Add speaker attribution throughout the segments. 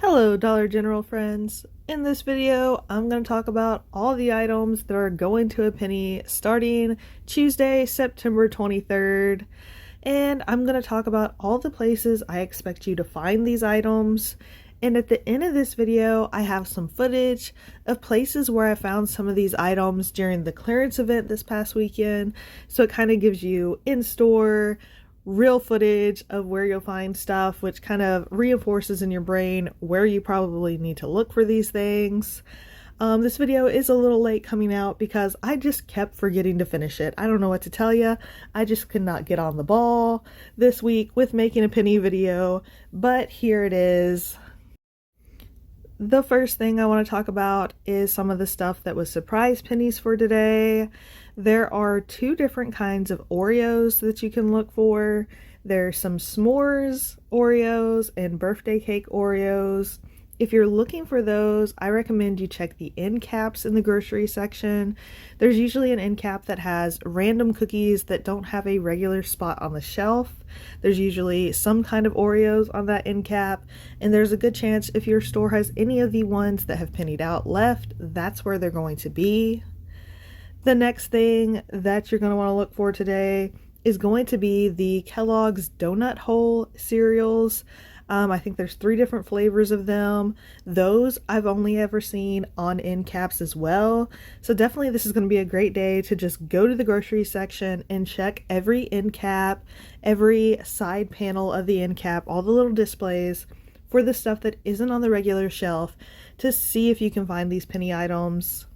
Speaker 1: Hello Dollar General friends. In this video, I'm going to talk about all the items that are going to a penny starting Tuesday, September 23rd. And I'm going to talk about all the places I expect you to find these items. And at the end of this video, I have some footage of places where I found some of these items during the clearance event this past weekend. So it kind of gives you in-store real footage of where you'll find stuff, which kind of reinforces in your brain where you probably need to look for these things. This video is a little late coming out because I just kept forgetting to finish it. I don't know what to tell you. I just could not get on the ball this week with making a penny video, but here it is. The first thing I want to talk about is some of the stuff that was surprise pennies for today. There are two different kinds of Oreos that you can look for. There's some s'mores Oreos and birthday cake Oreos. If you're looking for those, I recommend you check the end caps in the grocery section. There's usually an end cap that has random cookies that don't have a regular spot on the shelf. There's usually some kind of Oreos on that end cap, and there's a good chance if your store has any of the ones that have pennied out left, that's where they're going to be. The next thing that you're going to want to look for today is going to be the Kellogg's Donut Hole cereals. I think there's 3 different flavors of them. Those I've only ever seen on end caps as well. So definitely this is going to be a great day to just go to the grocery section and check every end cap, every side panel of the end cap, all the little displays for the stuff that isn't on the regular shelf to see if you can find these penny items.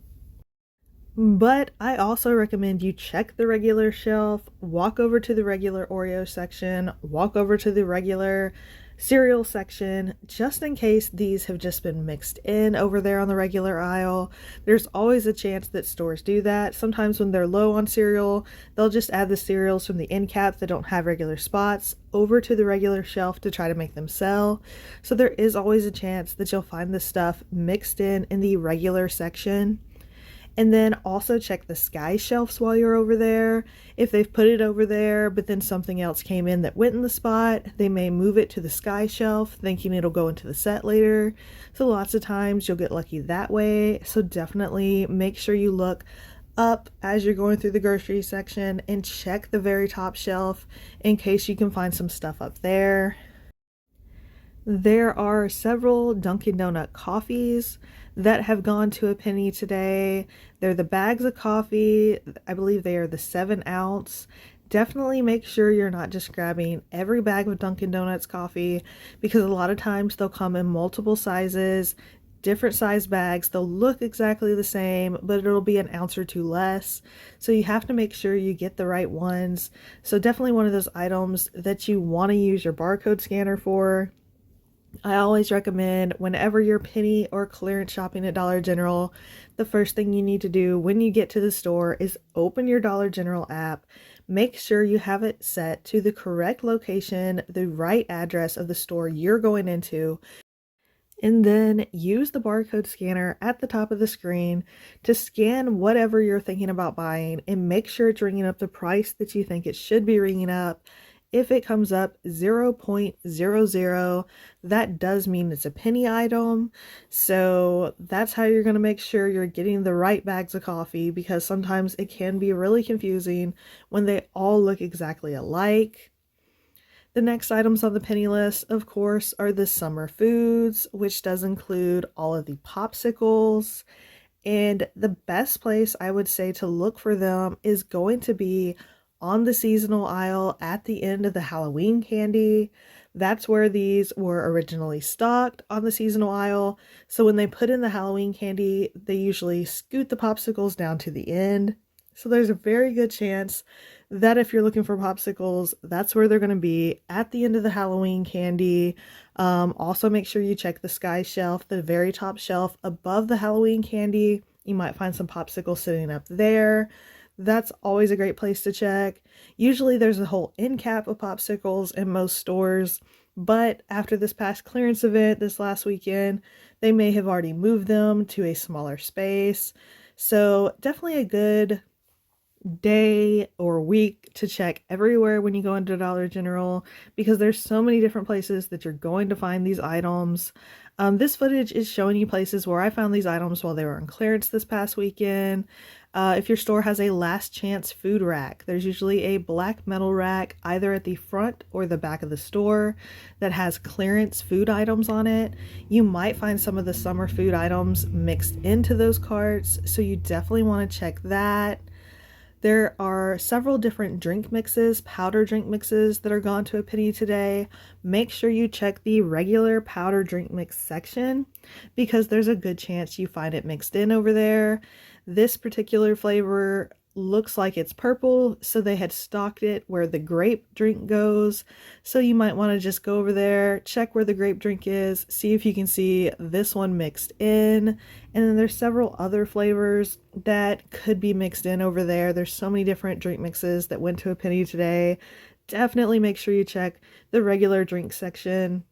Speaker 1: But I also recommend you check the regular shelf, walk over to the regular Oreo section, walk over to the regular cereal section, just in case these have just been mixed in over there on the regular aisle. There's always a chance that stores do that. Sometimes when they're low on cereal, they'll just add the cereals from the end caps that don't have regular spots over to the regular shelf to try to make them sell. So there is always a chance that you'll find this stuff mixed in the regular section. And then also check the Sky shelves while you're over there. If they've put it over there, but then something else came in that went in the spot, they may move it to the Sky shelf, thinking it'll go into the set later. So lots of times you'll get lucky that way. So definitely make sure you look up as you're going through the grocery section and check the very top shelf in case you can find some stuff up there. There are several Dunkin' Donut coffees that have gone to a penny today. They're the bags of coffee. I believe they are the 7-ounce. Definitely make sure you're not just grabbing every bag of Dunkin' Donuts coffee, because a lot of times they'll come in multiple sizes, different size bags. They'll look exactly the same, but it'll be an ounce or 2 less. So you have to make sure you get the right ones. So definitely one of those items that you want to use your barcode scanner for. I always recommend whenever you're penny or clearance shopping at Dollar General, the first thing you need to do when you get to the store is open your Dollar General app. Make sure you have it set to the correct location, the right address of the store you're going into, and then use the barcode scanner at the top of the screen to scan whatever you're thinking about buying and make sure it's ringing up the price that you think it should be ringing up. If it comes up 0.00, that does mean it's a penny item. So that's how you're going to make sure you're getting the right bags of coffee, because sometimes it can be really confusing when they all look exactly alike. The next items on the penny list, of course, are the summer foods, which does include all of the popsicles. And the best place I would say to look for them is going to be on the seasonal aisle at the end of the Halloween candy. That's where these were originally stocked, on the seasonal aisle. So when they put in the Halloween candy, they usually scoot the popsicles down to the end. So there's a very good chance that if you're looking for popsicles, that's where they're going to be, at the end of the Halloween candy. Also make sure you check the Sky shelf, the very top shelf above the Halloween candy. You might find some popsicles sitting up there. That's always a great place to check. Usually there's a whole end cap of popsicles in most stores, but after this past clearance event this last weekend, they may have already moved them to a smaller space. So definitely a good day or week to check everywhere when you go into Dollar General, because there's so many different places that you're going to find these items. This footage is showing you places where I found these items while they were on clearance this past weekend. If your store has a last chance food rack, there's usually a black metal rack either at the front or the back of the store that has clearance food items on it. You might find some of the summer food items mixed into those carts, so you definitely want to check that. There are several different drink mixes, powder drink mixes that are gone to a penny today. Make sure you check the regular powder drink mix section because there's a good chance you find it mixed in over there. This particular flavor looks like it's purple, so they had stocked it where the grape drink goes. So you might want to just go over there, check where the grape drink is, see if you can see this one mixed in. And then there's several other flavors that could be mixed in over there. There's so many different drink mixes that went to a penny today. Definitely make sure you check the regular drink section.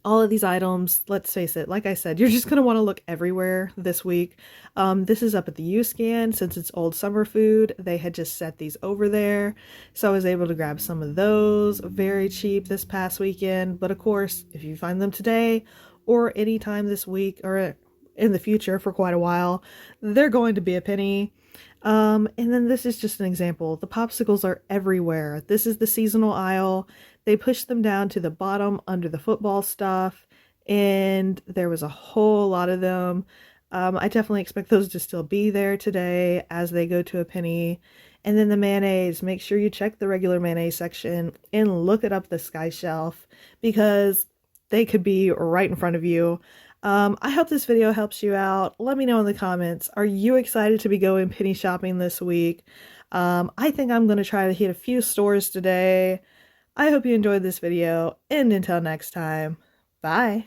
Speaker 1: All of these items, let's face it, like I said, you're just going to want to look everywhere this week. This is up at the U-Scan. Since it's old summer food, they had just set these over there. So I was able to grab some of those very cheap this past weekend. But of course, if you find them today or anytime this week or in the future for quite a while, they're going to be a penny. And then this is just an example. The popsicles are everywhere. This is the seasonal aisle. They pushed them down to the bottom under the football stuff, and there was a whole lot of them. I definitely expect those to still be there today as they go to a penny. And then the mayonnaise, make sure you check the regular mayonnaise section and look it up the Sky Shelf because they could be right in front of you. I hope this video helps you out. Let me know in the comments. Are you excited to be going penny shopping this week? I think I'm going to try to hit a few stores today. I hope you enjoyed this video, and until next time, bye!